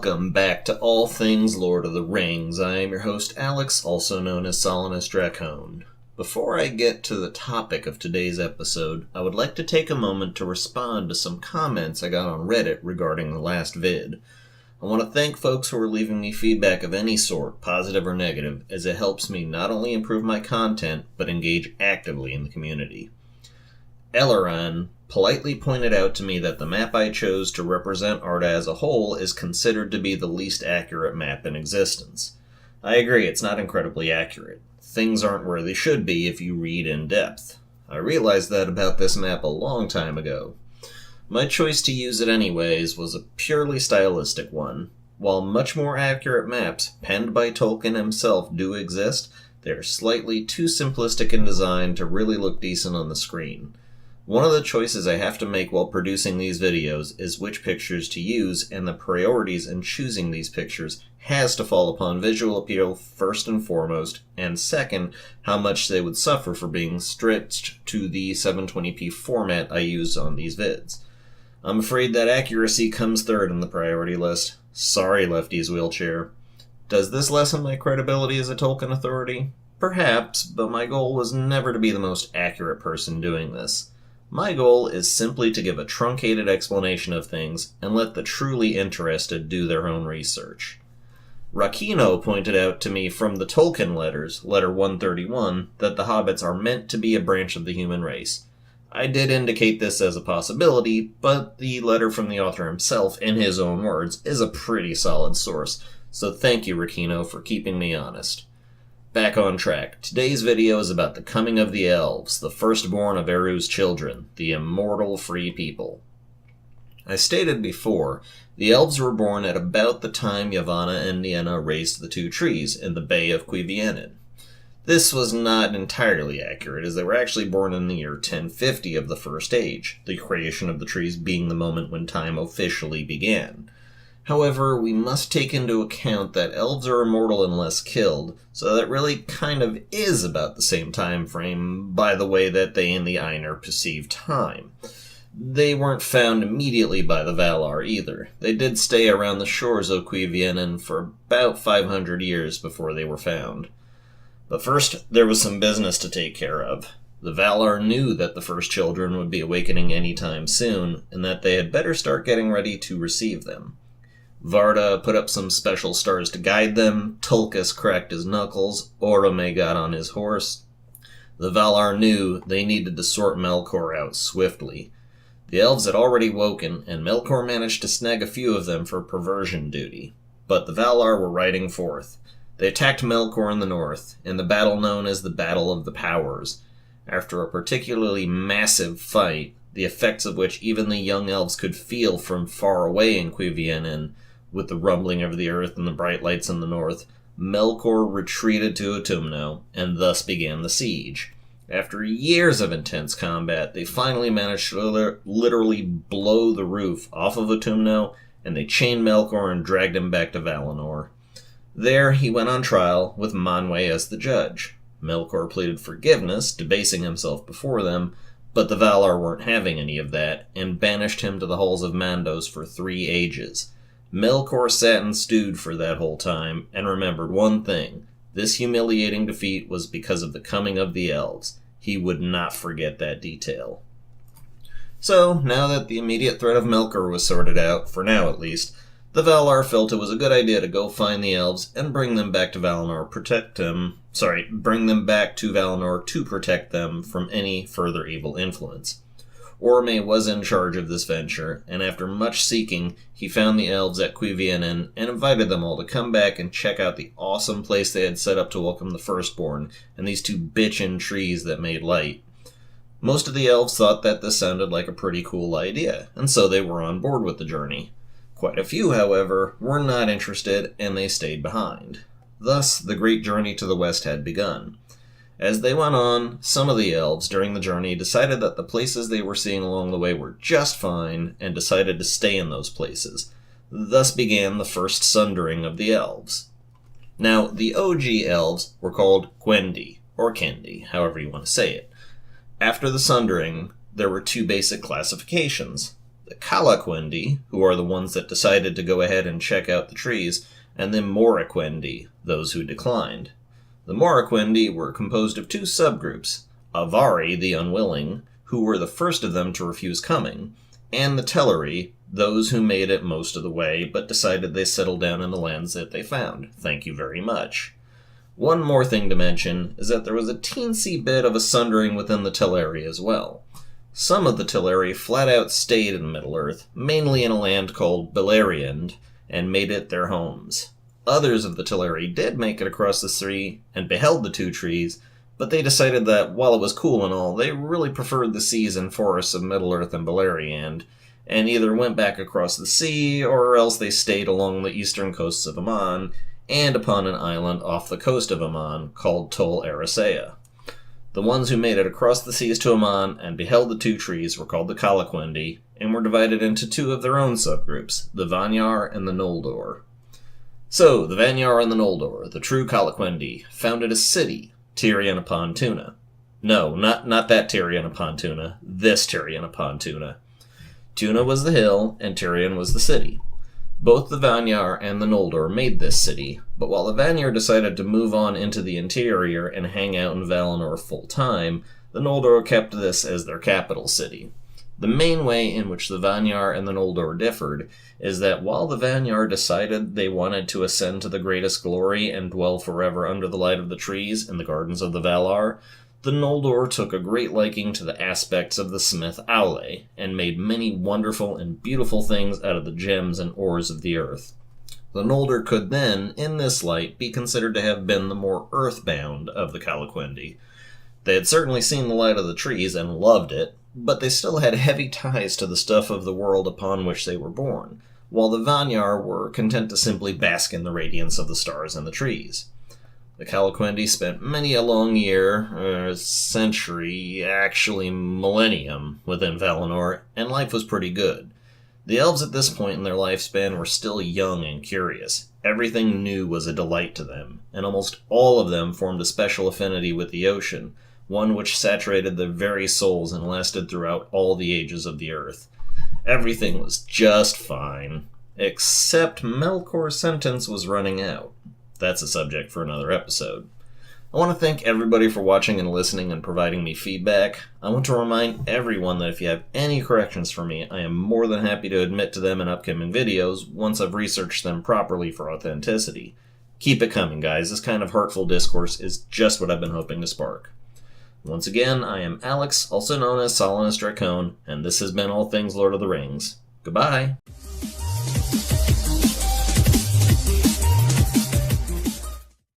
Welcome back to All Things Lord of the Rings. I am your host Alex, also known as Solanus Dracone. Before I get to the topic of today's episode, I would like to take a moment to respond to some comments I got on Reddit regarding the last vid. I want to thank folks who are leaving me feedback of any sort, positive or negative, as it helps me not only improve my content, but engage actively in the community. Wherein politely pointed out to me that the map I chose to represent Arda as a whole is considered to be the least accurate map in existence. I agree, it's not incredibly accurate. Things aren't where they should be if you read in depth. I realized that about this map a long time ago. My choice to use it anyways was a purely stylistic one. While much more accurate maps, penned by Tolkien himself, do exist, they are slightly too simplistic in design to really look decent on the screen. One of the choices I have to make while producing these videos is which pictures to use, and the priorities in choosing these pictures has to fall upon visual appeal first and foremost, and second, how much they would suffer for being stretched to the 720p format I use on these vids. I'm afraid that accuracy comes third in the priority list. Sorry, Lefty's wheelchair. Does this lessen my credibility as a Tolkien authority? Perhaps, but my goal was never to be the most accurate person doing this. My goal is simply to give a truncated explanation of things and let the truly interested do their own research. Rakino pointed out to me from the Tolkien letters, letter 131, that the hobbits are meant to be a branch of the human race. I did indicate this as a possibility, but the letter from the author himself, in his own words, is a pretty solid source, so thank you, Rakino, for keeping me honest. Back on track. Today's video is about the coming of the Elves, the firstborn of Eru's children, the immortal free people. I stated before, the Elves were born at about the time Yavanna and Nienna raised the two trees in the Bay of Wherein. This was not entirely accurate, as they were actually born in the year 1050 of the First Age, the creation of the trees being the moment when time officially began. However, we must take into account that elves are immortal unless killed, so that really kind of is about the same time frame by the way that they and the Ainur perceive time. They weren't found immediately by the Valar either. They did stay around the shores of Wherein for about 500 years before they were found. But first, there was some business to take care of. The Valar knew that the first children would be awakening anytime soon, and that they had better start getting ready to receive them. Varda put up some special stars to guide them, Tulkas cracked his knuckles, Orome got on his horse. The Valar knew they needed to sort Melkor out swiftly. The elves had already woken, and Melkor managed to snag a few of them for perversion duty. But the Valar were riding forth. They attacked Melkor in the north, in the battle known as the Battle of the Powers. After a particularly massive fight, the effects of which even the young elves could feel from far away in Wherein, with the rumbling of the earth and the bright lights in the north, Melkor retreated to Utumno, and thus began the siege. After years of intense combat, they finally managed to literally blow the roof off of Utumno, and they chained Melkor and dragged him back to Valinor. There, he went on trial, with Manwë as the judge. Melkor pleaded forgiveness, debasing himself before them, but the Valar weren't having any of that, and banished him to the halls of Mandos for 3 ages. Melkor sat and stewed for that whole time, and remembered one thing. This humiliating defeat was because of the coming of the Elves. He would not forget that detail. So, now that the immediate threat of Melkor was sorted out, for now at least, the Valar felt it was a good idea to go find the Elves and bring them back to Valinor to protect them from any further evil influence. Orome was in charge of this venture, and after much seeking, he found the elves at Wherein and invited them all to come back and check out the awesome place they had set up to welcome the firstborn, and these 2 bitchin' trees that made light. Most of the elves thought that this sounded like a pretty cool idea, and so they were on board with the journey. Quite a few, however, were not interested, and they stayed behind. Thus, the great journey to the west had begun. As they went on, some of the elves during the journey decided that the places they were seeing along the way were just fine, and decided to stay in those places. Thus began the first sundering of the elves. Now, the OG elves were called Gwendi, or Kendi, however you want to say it. After the sundering, there were 2 basic classifications. the Calaquendi, who are the ones that decided to go ahead and check out the trees, and the Moraquendi, those who declined. The Moraquendi were composed of two subgroups, Avari, the unwilling, who were the first of them to refuse coming, and the Teleri, those who made it most of the way, but decided they settled down in the lands that they found. Thank you very much. One more thing to mention is that there was a teensy bit of a sundering within the Teleri as well. Some of the Teleri flat out stayed in Middle-earth, mainly in a land called Beleriand, and made it their homes. Others of the Teleri did make it across the sea and beheld the two trees, but they decided that, while it was cool and all, they really preferred the seas and forests of Middle-earth and Beleriand, and either went back across the sea, or else they stayed along the eastern coasts of Aman, and upon an island off the coast of Aman called Tol Eressëa. The ones who made it across the seas to Aman and beheld the two trees were called the Calaquendi, and were divided into two of their own subgroups, the Vanyar and the Noldor. So, the Vanyar and the Noldor, the true Calaquendi, founded a city, Tirion upon Tuna. No, not that Tirion upon Tuna, this Tirion upon Tuna. Tuna was the hill, and Tirion was the city. Both the Vanyar and the Noldor made this city, but while the Vanyar decided to move on into the interior and hang out in Valinor full-time, the Noldor kept this as their capital city. The main way in which the Vanyar and the Noldor differed is that while the Vanyar decided they wanted to ascend to the greatest glory and dwell forever under the light of the trees in the gardens of the Valar, the Noldor took a great liking to the aspects of the smith Aule, and made many wonderful and beautiful things out of the gems and ores of the earth. The Noldor could then, in this light, be considered to have been the more earthbound of the Calaquendi. They had certainly seen the light of the trees and loved it, but they still had heavy ties to the stuff of the world upon which they were born, while the Vanyar were content to simply bask in the radiance of the stars and the trees. The Calaquendi spent many a long year, century, actually millennium, within Valinor, and life was pretty good. The Elves at this point in their lifespan were still young and curious. Everything new was a delight to them, and almost all of them formed a special affinity with the ocean, one which saturated their very souls and lasted throughout all the ages of the earth. Everything was just fine, except Melkor's sentence was running out. That's a subject for another episode. I want to thank everybody for watching and listening and providing me feedback. I want to remind everyone that if you have any corrections for me, I am more than happy to admit to them in upcoming videos once I've researched them properly for authenticity. Keep it coming, guys. This kind of heartful discourse is just what I've been hoping to spark. Once again, I am Alex, also known as Solanus Dracone, and this has been All Things Lord of the Rings. Goodbye!